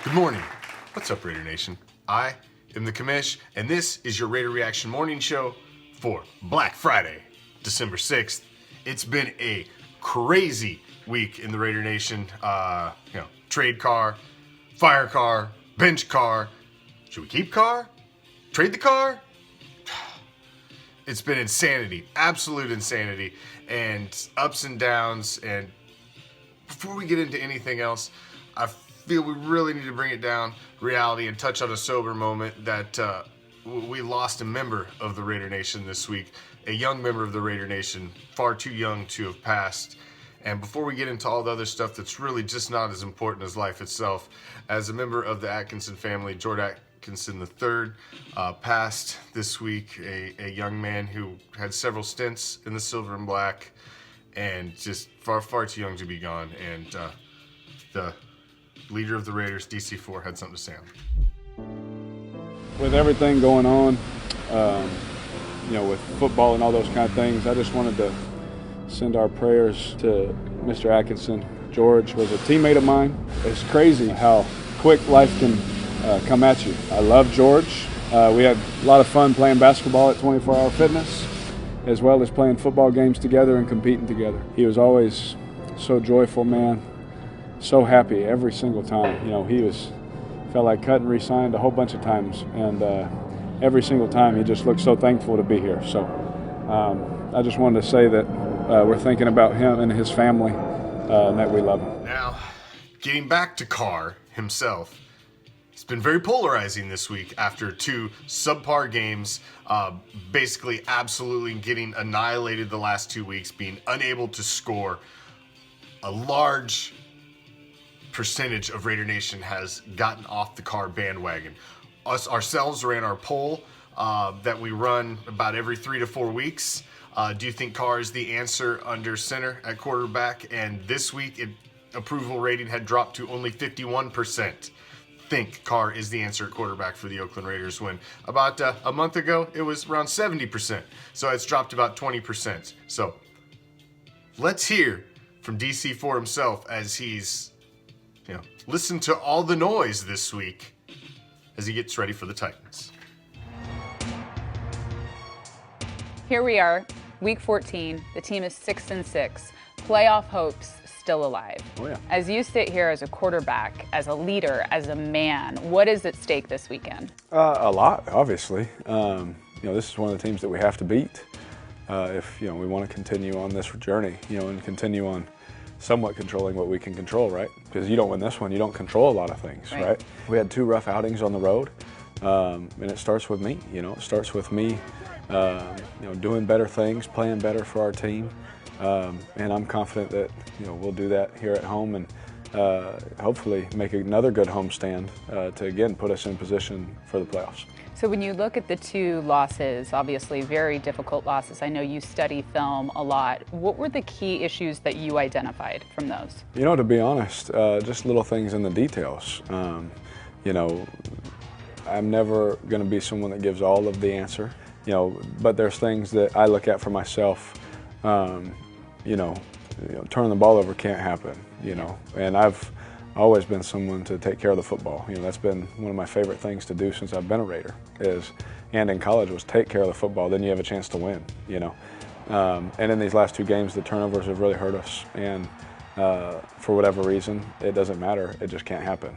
Good morning. What's up, Raider Nation? I am the Commish, and this is your Raider Reaction morning show for Black Friday, December 6th. It's been a crazy week in the Raider Nation. Trade car, fire car, bench car. Should we keep car? Trade the car? It's been insanity, absolute insanity, and ups and downs. And before we get into anything else, I feel we really need to bring it down reality and touch on a sober moment that we lost a member of the Raider Nation this week, a young member of the Raider Nation, far too young to have passed. And before we get into all the other stuff that's really just not as important as life itself, as a member of the Atkinson family, George Atkinson III passed this week, a young man who had several stints in the silver and black and just far too young to be gone. And the leader of the Raiders, DC4, had something to say on it. With everything going on, with football and all those kind of things, I just wanted to send our prayers to Mr. Atkinson. George was a teammate of mine. It's crazy how quick life can come at you. I love George. We had a lot of fun playing basketball at 24 Hour Fitness, as well as playing football games together and competing together. He was always so joyful, man. So happy every single time. He felt like cut and re-signed a whole bunch of times, and every single time he just looked so thankful to be here. So I just wanted to say that we're thinking about him and his family, and that we love him. Now, getting back to Carr himself, it's been very polarizing this week after two subpar games, basically absolutely getting annihilated the last 2 weeks, being unable to score. A large percentage of Raider Nation has gotten off the Carr bandwagon. Us ourselves ran our poll that we run about every 3 to 4 weeks. Do you think Carr is the answer under center at quarterback? And this week, approval rating had dropped to only 51%. Think Carr is the answer at quarterback for the Oakland Raiders, when about a month ago it was around 70%. So it's dropped about 20%. So let's hear from DC4 himself as he's listen to all the noise this week as he gets ready for the Titans. Here we are, week 14. The team is 6-6. Playoff hopes still alive. Oh, yeah. As you sit here as a quarterback, as a leader, as a man, what is at stake this weekend? A lot, obviously. This is one of the teams that we have to beat if we want to continue on this journey, and continue on somewhat controlling what we can control, right? Because you don't win this one, you don't control a lot of things, right? We had 2 rough outings on the road, and it starts with me. It starts with me, doing better things, playing better for our team, and I'm confident that we'll do that here at home and hopefully make another good homestand to again put us in position for the playoffs. So when you look at the 2 losses, obviously very difficult losses, I know you study film a lot. What were the key issues that you identified from those? To be honest, just little things in the details. I'm never going to be someone that gives all of the answer, but there's things that I look at for myself. Turning the ball over can't happen, and I've always been someone to take care of the football. That's been one of my favorite things to do since I've been a Raider, and in college was take care of the football, then you have a chance to win, And in these last 2 games, the turnovers have really hurt us, and for whatever reason, it doesn't matter, it just can't happen,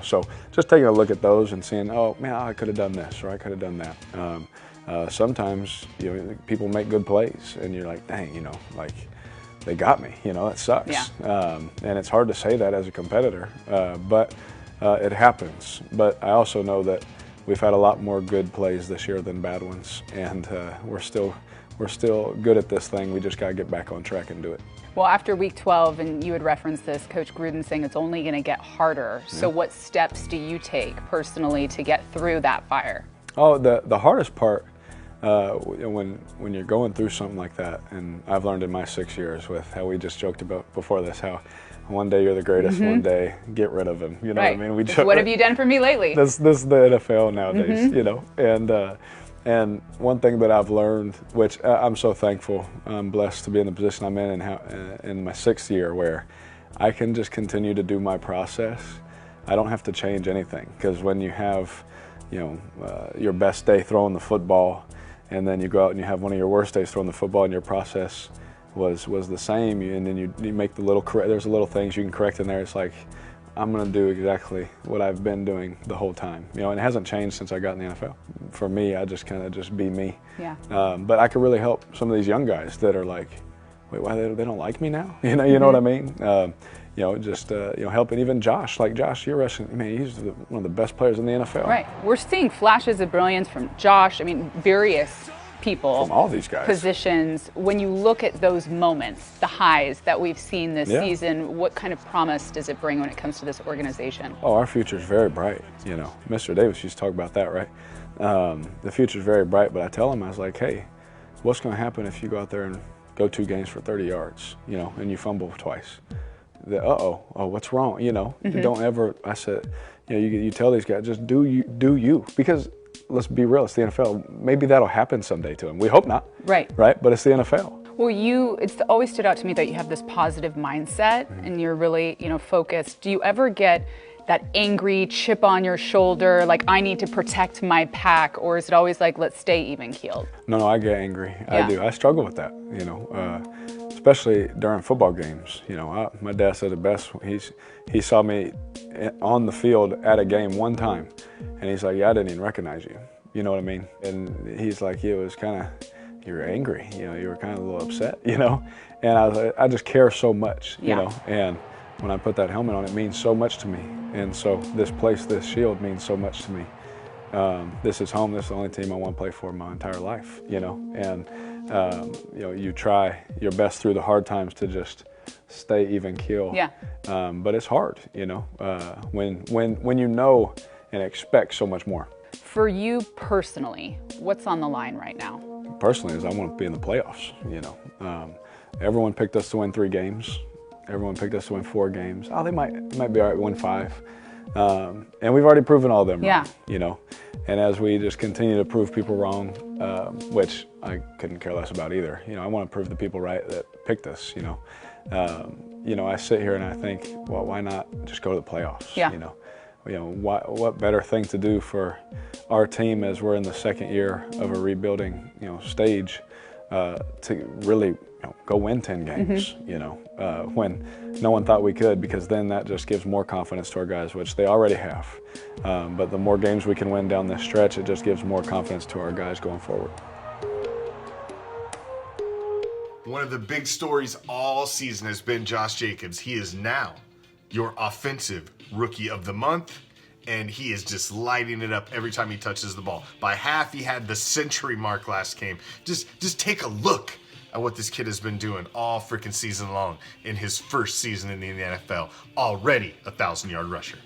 So just taking a look at those and seeing, oh man, I could have done this, or I could have done that. Sometimes, people make good plays, and you're like, dang, they got me, that sucks. Yeah. And it's hard to say that as a competitor, but it happens. But I also know that we've had a lot more good plays this year than bad ones, and we're still good at this thing. We just got to get back on track and do it. Well, after week 12, and you had referenced this, Coach Gruden saying it's only going to get harder. So what steps do you take personally to get through that fire? Oh, the hardest part, when you're going through something like that, and I've learned in my 6 years with how we just joked about before this, how one day you're the greatest, one day get rid of him. What I mean? What have you done for me lately? This is the NFL nowadays, And one thing that I've learned, which I'm so thankful, I'm blessed to be in the position I'm in, and in my 6th year, where I can just continue to do my process I don't have to change anything, because when you have, you know, your best day throwing the football, and then you go out and you have one of your worst days throwing the football, and your process was the same, and then you make the little there's little things you can correct in there. It's like, I'm going to do exactly what I've been doing the whole time, you know, and it hasn't changed since I got in the NFL. For me, I just kind of just be me. Yeah. But I could really help some of these young guys that are like, wait, why they don't like me now? You know what I mean? You know, just you know, helping even Josh. Like Josh, you're rushing. I mean, he's one of the best players in the NFL. Right. We're seeing flashes of brilliance from Josh. I mean, various people, from all these guys, positions. When you look at those moments, the highs that we've seen this season, what kind of promise does it bring when it comes to this organization? Oh, our future is very bright. You know, Mr. Davis used to talk about that, right? The future is very bright. But I tell him, I was like, hey, what's going to happen if you go out there and go 2 games for 30 yards, you know, and you fumble twice? Oh, what's wrong? You know, don't ever. I said, you know, you tell these guys, just do you, because let's be real, it's the NFL. Maybe that'll happen someday to him. We hope not. Right. Right. But it's the NFL. Well, it's always stood out to me that you have this positive mindset and you're really, you know, focused. Do you ever get that angry chip on your shoulder, like I need to protect my pack, or is it always like, let's stay even keeled? No, I get angry. I do. I struggle with that, you know, especially during football games. You know, my dad said it best. He saw me on the field at a game one time, and he's like, yeah, I didn't even recognize you. You know what I mean? And he's like, yeah, it was kind of, you were angry, you know, you were kind of a little upset, you know? And I was like, I just care so much, you know? And when I put that helmet on, it means so much to me. And so this place, this shield means so much to me. This is home. This is the only team I want to play for my entire life, you know? And, you know, you try your best through the hard times to just stay even keel. Yeah. But it's hard, you know, when you know and expect so much more. For you personally, what's on the line right now? Personally, is I want to be in the playoffs, you know. Everyone picked us to win 3 games. Everyone picked us to win 4 games. Oh, they might be all right, win 5. And we've already proven all of them wrong, you know. And as we just continue to prove people wrong, which I couldn't care less about either, you know, I want to prove the people right that picked us, you know. You know, I sit here and I think, well, why not just go to the playoffs, you know? You know, what better thing to do for our team as we're in the 2nd year of a rebuilding, you know, stage, to really, you know, go win 10 games, you know, when no one thought we could, because then that just gives more confidence to our guys, which they already have. But the more games we can win down this stretch, it just gives more confidence to our guys going forward. One of the big stories all season has been Josh Jacobs. He is now your offensive rookie of the month, and he is just lighting it up every time he touches the ball. By half, he had the century mark last game. Just take a look at what this kid has been doing all freaking season long in his first season in the NFL. Already a 1,000-yard rusher.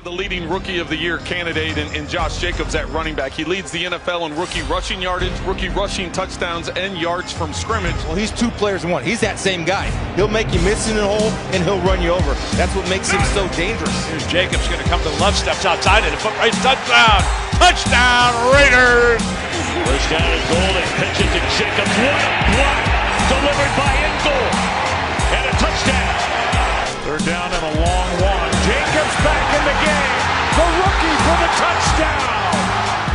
The leading rookie of the year candidate in Josh Jacobs at running back. He leads the NFL in rookie rushing yardage, rookie rushing touchdowns, and yards from scrimmage. Well, he's 2 players in one. He's that same guy. He'll make you miss in a hole, and he'll run you over. That's what makes him so dangerous. Here's Jacobs going to come to the left, steps outside, and a foot race touchdown. Touchdown, Raiders! First down and goal, they pitch it to Jacobs. What a block! Delivered by Engel. And a touchdown. 3rd down and a long one. Jacobs back in the game. The rookie for the touchdown.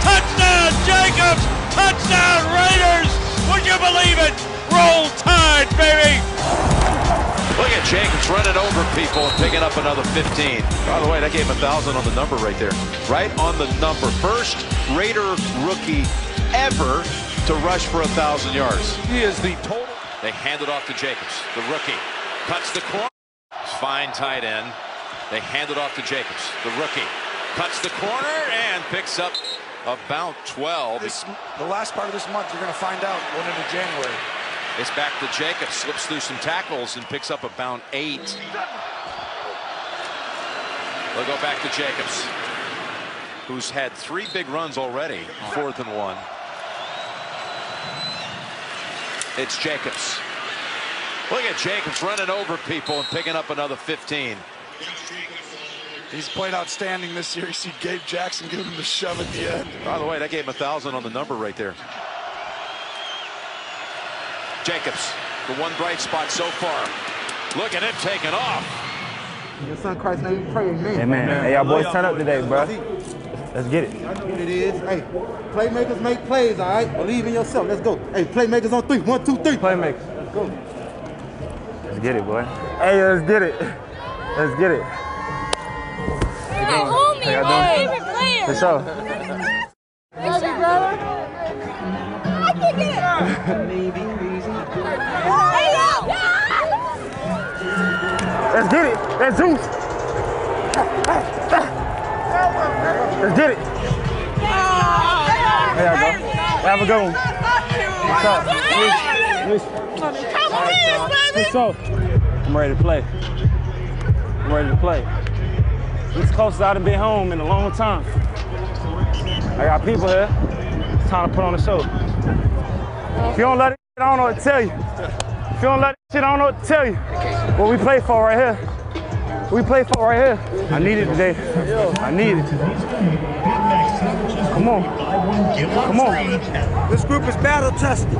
Touchdown, Jacobs! Touchdown, Raiders! Would you believe it? Roll Tide, baby! Look at Jacobs running over people and picking up another 15. By the way, that gave him 1,000 on the number right there. Right on the number. First Raider rookie ever to rush for 1,000 yards. He is the total. They hand it off to Jacobs, the rookie. Cuts the corner. Fine tight end. They hand it off to Jacobs, the rookie. Cuts the corner and picks up about 12. The last part of this month, you're going to find out going into January. It's back to Jacobs, slips through some tackles and picks up about 8. They'll go back to Jacobs, who's had 3 big runs already. 4th and 1. It's Jacobs. Look at Jacobs running over people and picking up another 15. He's played outstanding this year. You see Gabe Jackson give him the shove at the end. By the way, that gave him 1,000 on the number right there. Jacobs, the one bright spot so far. Look at him taking off. In your son Christ's name we pray, amen. Amen. Hey, y'all boys turn up today, bro. Let's get it. That's what it is. Hey, playmakers make plays, all right? Believe in yourself. Let's go. Hey, playmakers on 3. 1, 2, 3. Playmakers. Let's go. Let's get it, boy. Hey, let's get it. Let's get it. Hey, homie, my favorite player. For sure. Love you, brother. I can get it. Hey, yo. Let's get it. That's Zeus. Let's get it. There you go. Have a good one. What's up? What's up? I'm ready to play. I'm ready to play. This is the closest I've been home in a long time. I got people here. It's time to put on the show. If you don't let it, I don't know what to tell you. If you don't let it, I don't know what to tell you. What we play for right here. We play for right here. I need it today. I need it. Come on. Come on. This group is battle tested.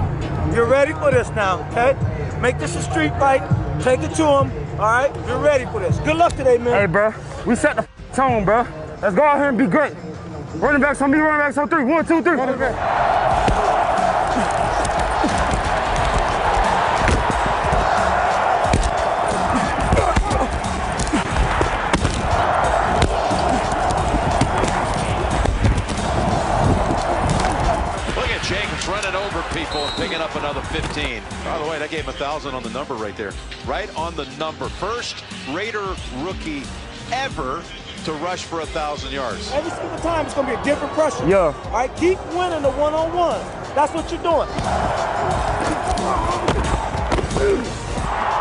You're ready for this now, okay? Make this a street fight. Take it to them, all right? You're ready for this. Good luck today, man. Hey, bro. We set the tone, bro. Let's go out here and be great. Running backs on me, running backs on 3. 1, 2, 3. Running back. Jacobs running over people and picking up another 15. By the way, that gave him 1,000 on the number right there. Right on the number. First Raider rookie ever to rush for 1,000 yards. Every single time it's going to be a different pressure. Yeah. All right, keep winning the one-on-one. That's what you're doing.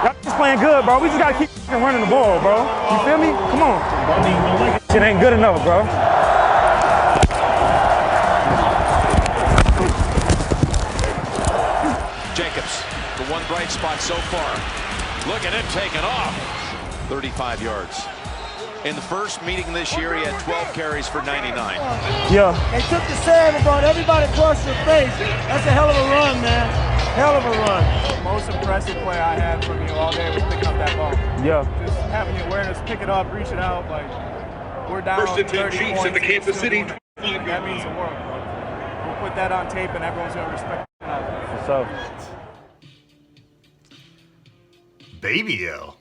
Y'all just playing good, bro. We just got to keep running the ball, bro. You feel me? Come on. Shit ain't good enough, bro. Jacobs, the one bright spot so far. Look at him taking off. 35 yards. In the first meeting this year, he had 12 carries for 99. Yeah. They took the sand and brought everybody across your face. That's a hell of a run, man. Hell of a run. The most impressive play I had from you all day was picking up that ball. Yeah. Just having the awareness, pick it up, reach it out. Like, we're down 30 points in the Kansas City. That means the world. We'll put that on tape and everyone's going to respect it. So. Baby L.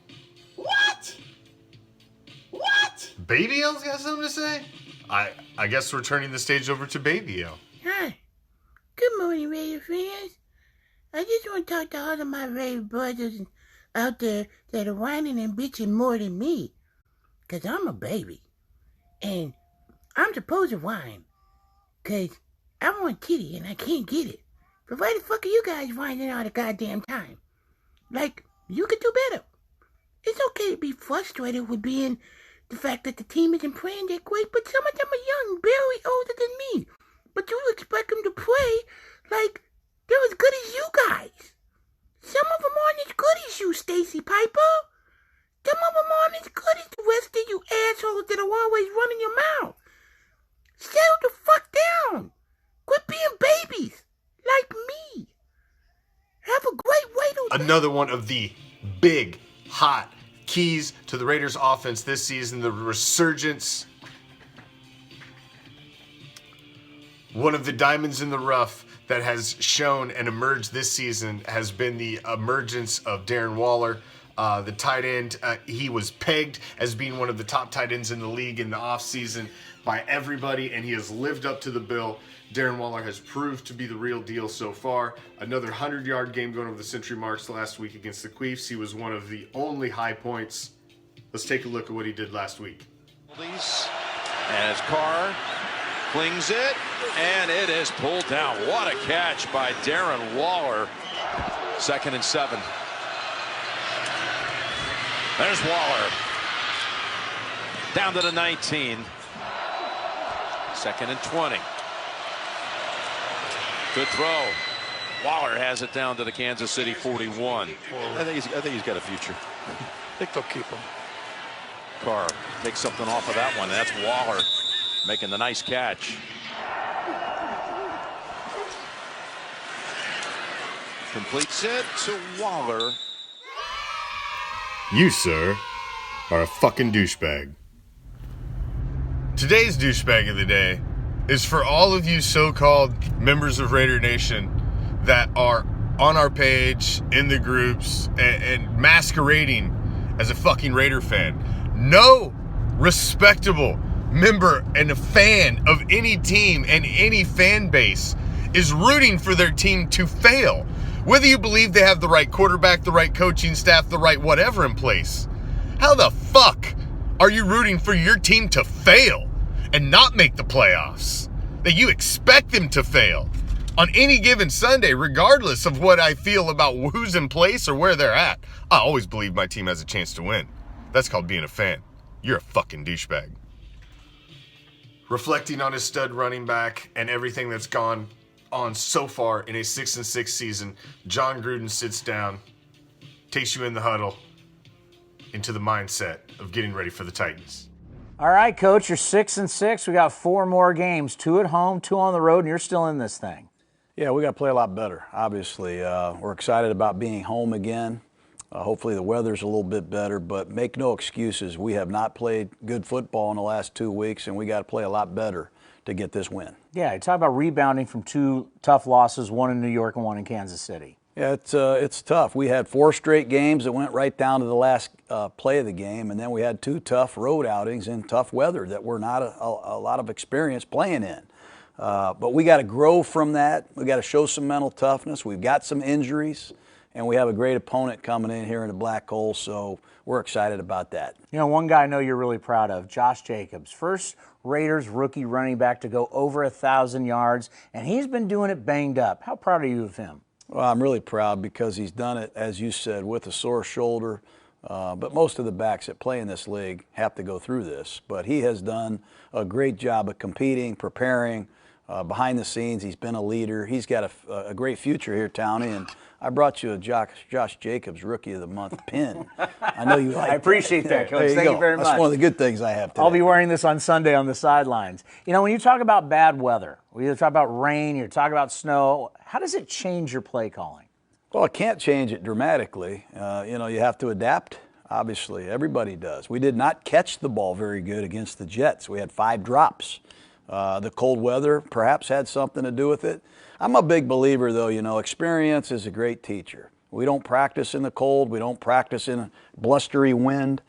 What? What? Baby L's got something to say? I guess we're turning the stage over to Baby L. Hi. Good morning, Raider fans. I just want to talk to all of my Raider brothers out there that are whining and bitching more than me. Because I'm a baby. And I'm supposed to whine. Because I want kitty and I can't get it. But why the fuck are you guys whining all the goddamn time? Like, you could do better. It's okay to be frustrated with being the fact that the team isn't playing that great, but some of them are young, barely older than me. But you expect them to play like they're as good as you guys. Some of them aren't as good as you, Stacy Piper. Some of them aren't as good as the rest of you assholes that are always running your mouth. Settle the fuck down. Quit being babies like me. Have a great way to... Another one of the big, hot keys to the Raiders offense this season, the resurgence. One of the diamonds in the rough that has shown and emerged this season has been the emergence of Darren Waller, the tight end. He was pegged as being one of the top tight ends in the league in the offseason by everybody, and he has lived up to the bill. Darren Waller has proved to be the real deal so far. Another 100-yard game going over the century marks last week against the Queefs. He was one of the only high points. Let's take a look at what he did last week. As Carr flings it, and it is pulled down. What a catch by Darren Waller. 2nd and 7. There's Waller. Down to the 19. 2nd and 20. Good throw. Waller has it down to the Kansas City 41. I think he's got a future. I think they'll keep him. Carr takes something off of that one. That's Waller making the nice catch. Completes it to Waller. You, sir, are a fucking douchebag. Today's douchebag of the day is for all of you so-called members of Raider Nation that are on our page, in the groups, and masquerading as a fucking Raider fan. No respectable member and a fan of any team and any fan base is rooting for their team to fail. Whether you believe they have the right quarterback, the right coaching staff, the right whatever in place. How the fuck are you rooting for your team to fail and not make the playoffs? That you expect them to fail on any given Sunday, regardless of what I feel about who's in place or where they're at. I always believe my team has a chance to win. That's called being a fan. You're a fucking douchebag. Reflecting on his stud running back and everything that's gone on so far in a 6-6 season, John Gruden sits down, takes you in the huddle, into the mindset of getting ready for the Titans. All right, Coach, you're 6-6. We got 4 more games, 2 at home, 2 on the road, and you're still in this thing. Yeah, we got to play a lot better, obviously. We're excited about being home again. Hopefully the weather's a little bit better, but make no excuses. We have not played good football in the last 2 weeks, and we got to play a lot better to get this win. Yeah, you talk about rebounding from 2 tough losses, 1 in New York and 1 in Kansas City. Yeah, it's tough. We had 4 straight games that went right down to the last play of the game, and then we had 2 tough road outings in tough weather that we're not a lot of experience playing in. But we got to grow from that. We got to show some mental toughness. We've got some injuries, and we have a great opponent coming in here in the Black Hole, so we're excited about that. You know, one guy I know you're really proud of, Josh Jacobs. First Raiders rookie running back to go over 1,000 yards, and he's been doing it banged up. How proud are you of him? Well, I'm really proud because he's done it, as you said, with a sore shoulder. But most of the backs that play in this league have to go through this. But he has done a great job of competing, preparing. Behind the scenes, he's been a leader. He's got a great future here, Townie. And I brought you a Josh Jacobs Rookie of the Month pin. I know you like I appreciate that, Coach. Thank you very much. That's one of the good things I have today. I'll be wearing this on Sunday on the sidelines. You know, when you talk about bad weather, we either talk about rain, you talk about snow, how does it change your play calling? Well, it can't change it dramatically. You know, you have to adapt. Obviously, everybody does. We did not catch the ball very good against the Jets. We had 5 drops. The cold weather perhaps had something to do with it. I'm a big believer, though, you know, experience is a great teacher. We don't practice in the cold. We don't practice in a blustery wind.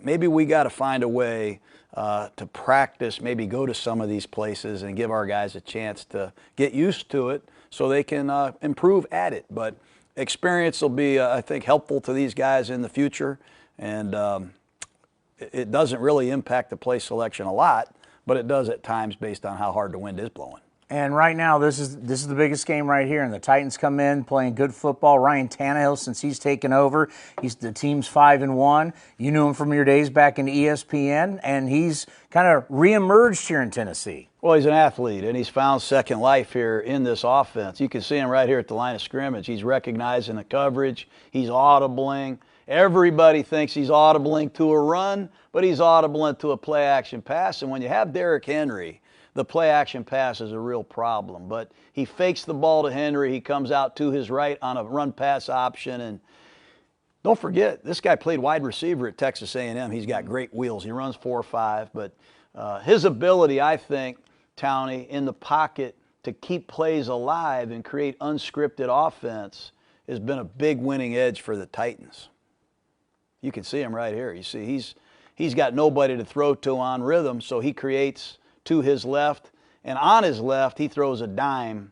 Maybe we got to find a way to practice, maybe go to some of these places and give our guys a chance to get used to it so they can improve at it. But experience will be, I think, helpful to these guys in the future. And it doesn't really impact the play selection a lot, but it does at times based on how hard the wind is blowing. And right now, this is the biggest game right here, and the Titans come in playing good football. Ryan Tannehill, since he's taken over, the team's 5-1. You knew him from your days back in ESPN, and he's kind of reemerged here in Tennessee. Well, he's an athlete, and he's found second life here in this offense. You can see him right here at the line of scrimmage. He's recognizing the coverage. He's audibling. Everybody thinks he's audibling to a run, but he's audibling to a play-action pass. And when you have Derrick Henry, the play-action pass is a real problem. But he fakes the ball to Henry. He comes out to his right on a run-pass option. And don't forget, this guy played wide receiver at Texas A&M. He's got great wheels. He runs 4.5. But his ability, I think, Townie, in the pocket to keep plays alive and create unscripted offense has been a big winning edge for the Titans. You can see him right here. You see he's got nobody to throw to on rhythm, so he creates to his left, and on his left, he throws a dime.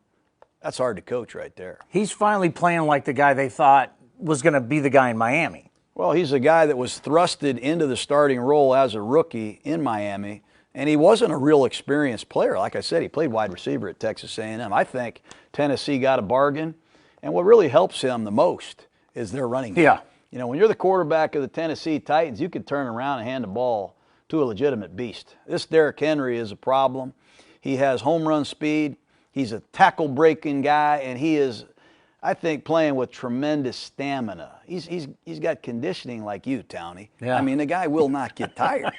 That's hard to coach right there. He's finally playing like the guy they thought was going to be the guy in Miami. Well, he's a guy that was thrusted into the starting role as a rookie in Miami, and he wasn't a real experienced player. Like I said, he played wide receiver at Texas A&M. I think Tennessee got a bargain, and what really helps him the most is their running game. Yeah. You know, when you're the quarterback of the Tennessee Titans, you can turn around and hand the ball to a legitimate beast. This Derrick Henry is a problem. He has home run speed. He's a tackle-breaking guy, and he is, I think, playing with tremendous stamina. He's got conditioning like you, Townie. Yeah. I mean, the guy will not get tired.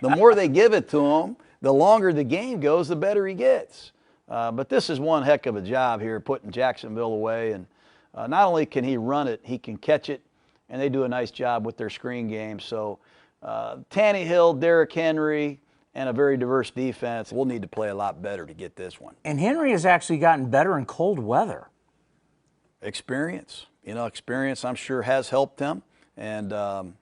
The more they give it to him, the longer the game goes, the better he gets. But this is one heck of a job here, putting Jacksonville away. And not only can he run it, he can catch it, and they do a nice job with their screen game. So Tannehill, Derrick Henry, and a very diverse defense. We'll need to play a lot better to get this one. And Henry has actually gotten better in cold weather. Experience. Experience I'm sure has helped him. And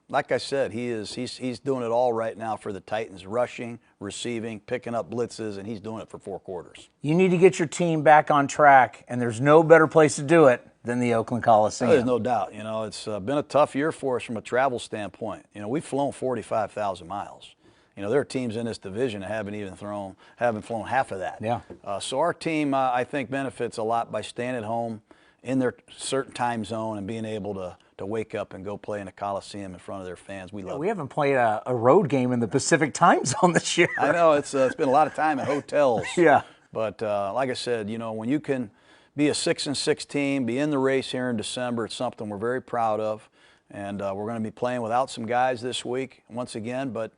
like I said, he's doing it all right now for the Titans, rushing, receiving, picking up blitzes, and he's doing it for 4 quarters. You need to get your team back on track, and there's no better place to do it than the Oakland Coliseum. There's no doubt. It's been a tough year for us from a travel standpoint. We've flown 45,000 miles. There are teams in this division that haven't flown half of that. Yeah. So our team, I think, benefits a lot by staying at home in their certain time zone and being able to wake up and go play in a Coliseum in front of their fans. We love it. We haven't played a road game in the Pacific time zone this year. I know. It's been a lot of time in hotels. Yeah. But like I said, when you can be a 6-6 team, be in the race here in December, it's something we're very proud of. And we're going to be playing without some guys this week once again, but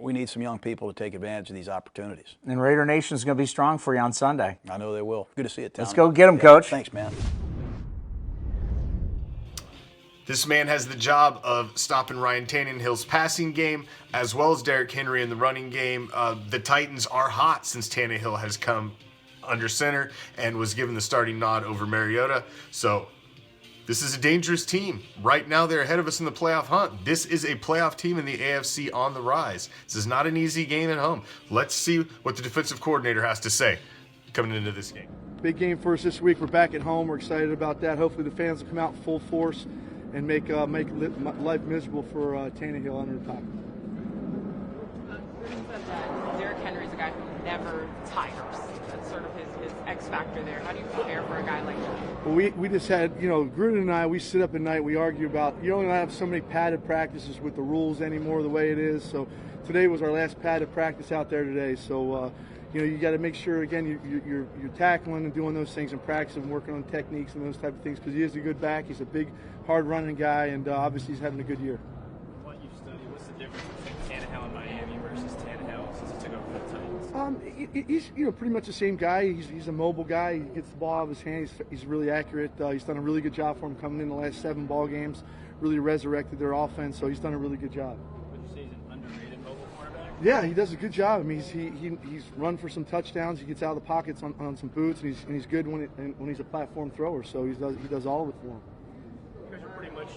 we need some young people to take advantage of these opportunities. And Raider Nation's going to be strong for you on Sunday. I know they will. Good to see it, Tony. Let's go get them, Coach. Thanks, man. This man has the job of stopping Ryan Tannehill's passing game, as well as Derrick Henry in the running game. The Titans are hot since Tannehill has come under center and was given the starting nod over Mariota. So this is a dangerous team. Right now, they're ahead of us in the playoff hunt. This is a playoff team in the AFC on the rise. This is not an easy game at home. Let's see what the defensive coordinator has to say coming into this game. Big game for us this week. We're back at home. We're excited about that. Hopefully the fans will come out full force and make life miserable for Tannehill under the top. Gruden said that Derrick Henry's a guy who never tires. That's sort of his X factor there. How do you prepare for a guy like that? Well, we just had, Gruden and I, we sit up at night, we argue about, you don't have so many padded practices with the rules anymore the way it is. So today was our last padded practice out there today. So, you got to make sure, again, you're tackling and doing those things in practice and working on techniques and those type of things because he is a good back. He's a big, hard-running guy, and obviously he's having a good year. What you've studied, what's the difference between Tannehill in Miami versus Tannehill since he took over the Titans? He's pretty much the same guy. He's a mobile guy. He gets the ball out of his hand. He's really accurate. He's done a really good job for him coming in the last 7 ball games. Really resurrected their offense, so he's done a really good job. Would you say he's an underrated mobile quarterback? Yeah, he does a good job. I mean, he's run for some touchdowns. He gets out of the pockets on some boots, and he's good when he's a platform thrower. So he does all of it for him. You guys are pretty much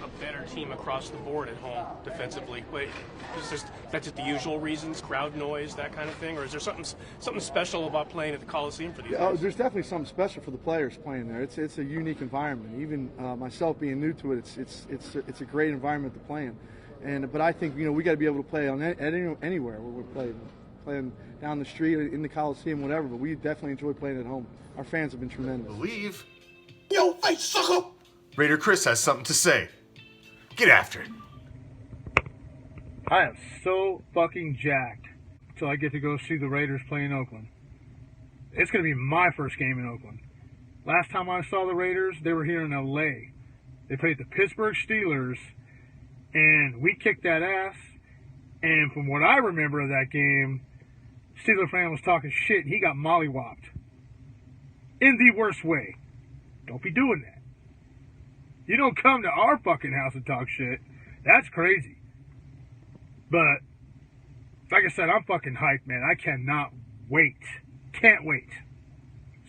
a better team across the board at home defensively. Wait, that's just the usual reasons, crowd noise, that kind of thing, or is there something special about playing at the Coliseum for these guys? There's definitely something special for the players playing there. It's a unique environment. Even myself being new to it, it's a great environment to play in. But I think we got to be able to play on anywhere where we're playing down the street, in the Coliseum, whatever. But we definitely enjoy playing at home. Our fans have been tremendous. Believe. Yo, face sucker. Raider Chris has something to say. Get after it. I am so fucking jacked until I get to go see the Raiders play in Oakland. It's going to be my first game in Oakland. Last time I saw the Raiders, they were here in LA. They played the Pittsburgh Steelers, and we kicked that ass. And from what I remember of that game, Steeler fan was talking shit, and he got mollywopped. In the worst way. Don't be doing that. You don't come to our fucking house and talk shit. That's crazy. But, like I said, I'm fucking hyped, man. I cannot wait. Can't wait.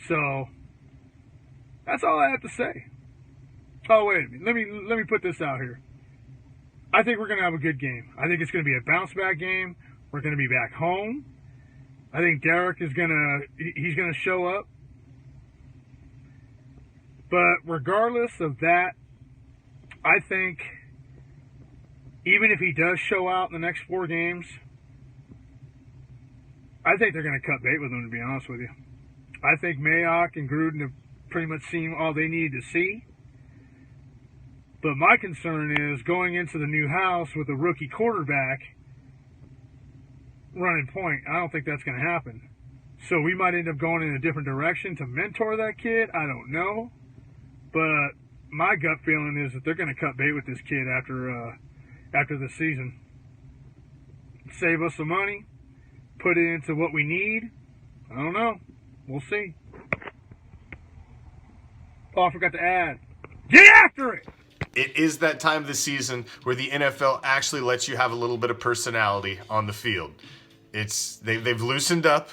So, that's all I have to say. Oh, wait a minute. Let me put this out here. I think we're going to have a good game. I think it's going to be a bounce-back game. We're going to be back home. I think Derek is going to show up. But regardless of that, I think even if he does show out in the next 4 games, I think they're going to cut bait with him, to be honest with you. I think Mayock and Gruden have pretty much seen all they need to see. But my concern is going into the new house with a rookie quarterback running point. I don't think that's going to happen. So we might end up going in a different direction to mentor that kid. I don't know. But my gut feeling is that they're going to cut bait with this kid after the season. Save us some money, put it into what we need. I don't know. We'll see. Oh, I forgot to add. Get after it! It is that time of the season where the NFL actually lets you have a little bit of personality on the field. They've loosened up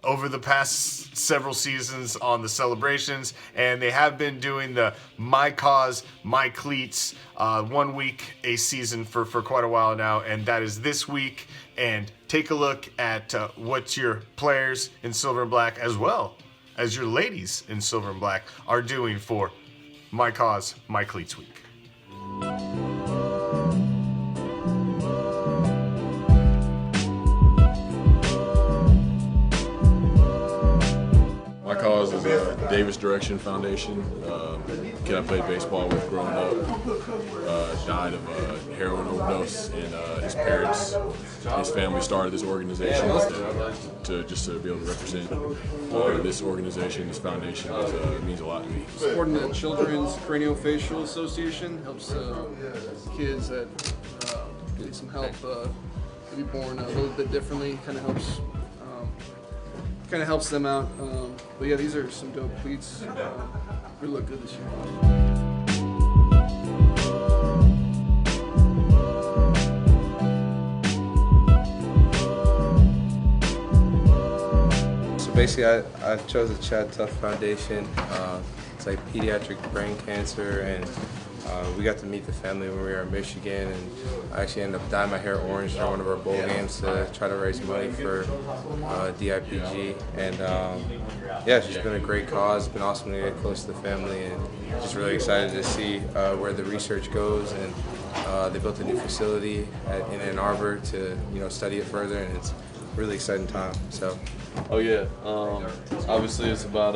over the past several seasons on the celebrations, and they have been doing the My Cause, My Cleats 1 week a season for quite a while now, and that is this week. And take a look at what your players in silver and black, as well as your ladies in silver and black, are doing for My Cause, My Cleats week. My cause is a Davis Direction Foundation. Kid I played baseball with growing up died of a heroin overdose, and his parents and his family started this organization to be able to represent this organization, this foundation. It means a lot to me. Supporting the Children's Craniofacial Association helps kids that need some help to be born a little bit differently. Kind of helps them out. But yeah, these are some dope cleats. We look good this year. So basically, I chose the Chad Tough Foundation. It's like pediatric brain cancer, and we got to meet the family when we were in Michigan, and I actually ended up dyeing my hair orange during one of our bowl games to try to raise money for DIPG. And yeah, it's just been a great cause. It's been awesome to get close to the family, and just really excited to see where the research goes. And they built a new facility in Ann Arbor to study it further, and it's a really exciting time. So. Oh yeah, obviously it's about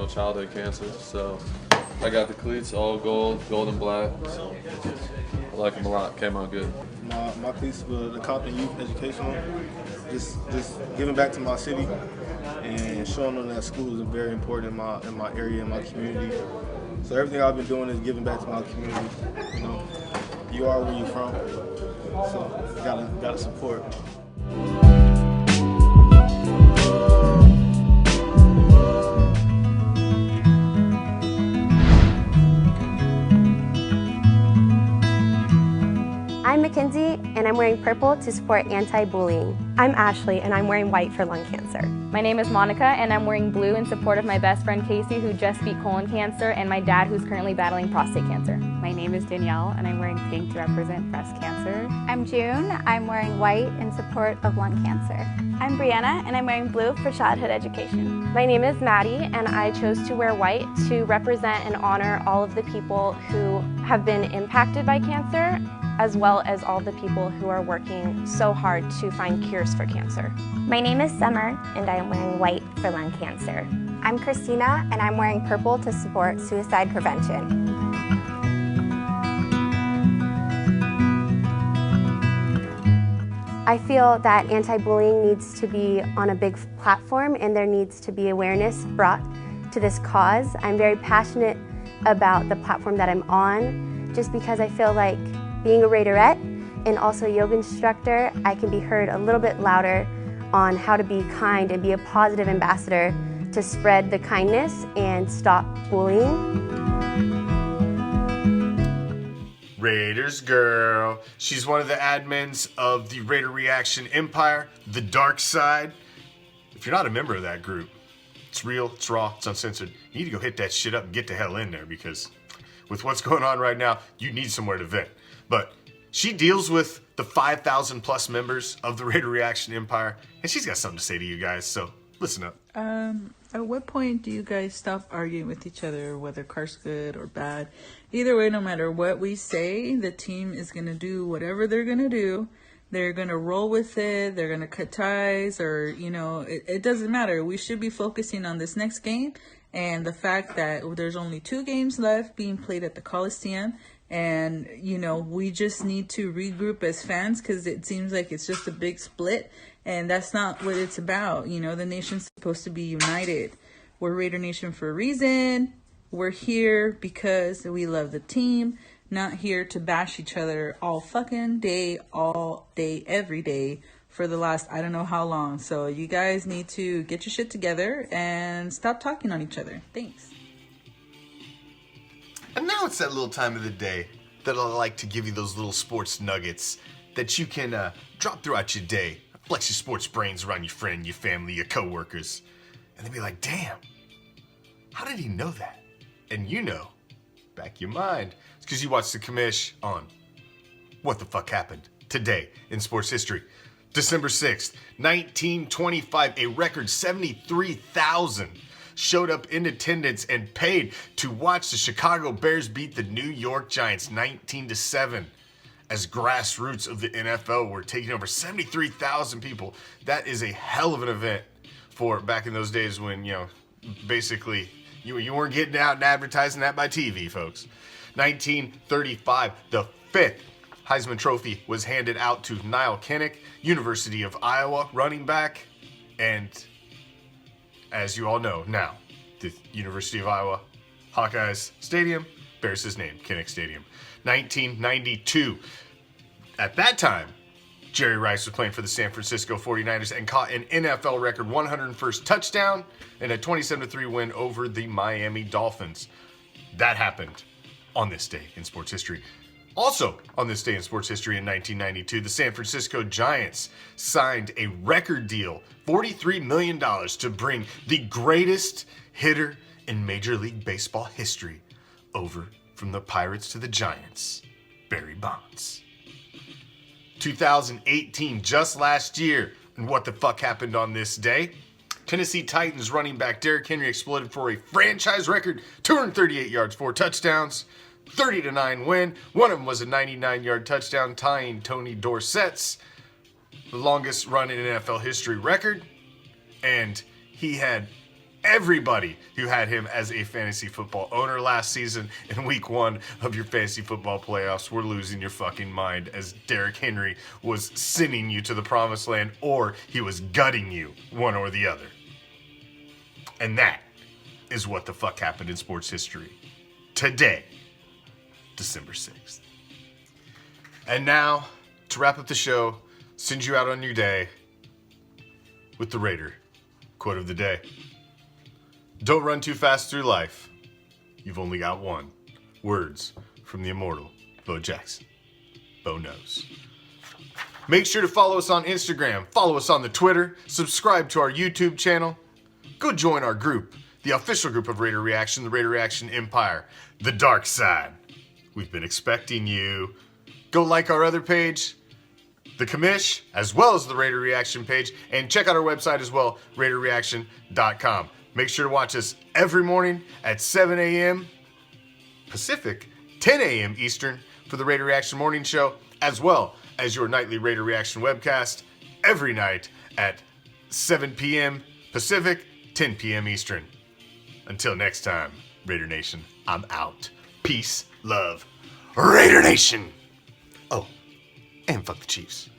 childhood cancer. So I got the cleats, all gold, gold and black. So I like them a lot. Came out good. My cleats were the Compton Youth Educational. Just giving back to my city and showing them that school is very important in my area, in my community. So everything I've been doing is giving back to my community. You are where you're from, so you gotta support. I'm Mackenzie, and I'm wearing purple to support anti-bullying. I'm Ashley, and I'm wearing white for lung cancer. My name is Monica, and I'm wearing blue in support of my best friend Casey, who just beat colon cancer, and my dad, who's currently battling prostate cancer. My name is Danielle, and I'm wearing pink to represent breast cancer. I'm June. I'm wearing white in support of lung cancer. I'm Brianna, and I'm wearing blue for childhood education. My name is Maddie, and I chose to wear white to represent and honor all of the people who have been impacted by cancer, as well as all the people who are working so hard to find cures for cancer. My name is Summer, and I am wearing white for lung cancer. I'm Christina, and I'm wearing purple to support suicide prevention. I feel that anti-bullying needs to be on a big platform, and there needs to be awareness brought to this cause. I'm very passionate about the platform that I'm on, just because I feel like being a Raiderette and also a yoga instructor, I can be heard a little bit louder on how to be kind and be a positive ambassador to spread the kindness and stop bullying. Raiders girl. She's one of the admins of the Raider Reaction Empire, the dark side. If you're not a member of that group, it's real, it's raw, it's uncensored. You need to go hit that shit up and get the hell in there, because with what's going on right now, you need somewhere to vent. But she deals with the 5,000 plus members of the Raider Reaction Empire, and she's got something to say to you guys, so listen up. At what point do you guys stop arguing with each other, whether Car's good or bad? Either way, no matter what we say, the team is going to do whatever they're going to do. They're going to roll with it. They're going to cut ties, or, it doesn't matter. We should be focusing on this next game and the fact that there's only 2 games left being played at the Coliseum. And, we just need to regroup as fans, because it seems like it's just a big split. And that's not what it's about. The nation's supposed to be united. We're Raider Nation for a reason. We're here because we love the team. Not here to bash each other all fucking day, all day, every day for the last I don't know how long. So you guys need to get your shit together and stop talking on each other. Thanks. And now it's that little time of the day that I like to give you those little sports nuggets that you can drop throughout your day. Flex your sports brains around your friend, your family, your coworkers. And they'll be like, damn, how did he know that? And you know, back your mind, it's because you watched the Commish on What the Fuck Happened Today in Sports History. December 6th, 1925, a record 73,000 showed up in attendance and paid to watch the Chicago Bears beat the New York Giants 19-7 as grassroots of the NFL were taking over 73,000 people. That is a hell of an event for back in those days when, you know, basically you weren't getting out and advertising that by TV, folks. 1935, the fifth Heisman Trophy was handed out to Niall Kinnick, University of Iowa running back. And as you all know now, the University of Iowa Hawkeyes Stadium bears his name, Kinnick Stadium. 1992. At that time, Jerry Rice was playing for the San Francisco 49ers and caught an NFL record 101st touchdown and a 27-3 win over the Miami Dolphins. That happened on this day in sports history. Also on this day in sports history in 1992, the San Francisco Giants signed a record deal, $43 million, to bring the greatest hitter in Major League Baseball history over from the Pirates to the Giants, Barry Bonds. 2018, just last year, and what the fuck happened on this day? Tennessee Titans running back Derrick Henry exploded for a franchise record 238 yards, 4 touchdowns, 30-9 win. One of them was a 99-yard touchdown, tying Tony Dorsett's the longest run in NFL history record. And he had everybody who had him as a fantasy football owner last season in week 1 of your fantasy football playoffs were losing your fucking mind as Derrick Henry was sending you to the promised land or he was gutting you, one or the other. And that is what the fuck happened in sports history today, December 6th. And now, to wrap up the show, send you out on your day with the Raider quote of the day. Don't run too fast through life. You've only got one. Words from the immortal Bo Jackson. Bo knows. Make sure to follow us on Instagram, follow us on the Twitter, subscribe to our YouTube channel. Go join our group, the official group of Raider Reaction, the Raider Reaction Empire, the Dark Side. We've been expecting you. Go like our other page, the Commish, as well as the Raider Reaction page, and check out our website as well, RaiderReaction.com. Make sure to watch us every morning at 7 a.m. Pacific, 10 a.m. Eastern for the Raider Reaction Morning Show, as well as your nightly Raider Reaction webcast every night at 7 p.m. Pacific, 10 p.m. Eastern. Until next time, Raider Nation, I'm out. Peace, love, Raider Nation. Oh, and fuck the Chiefs.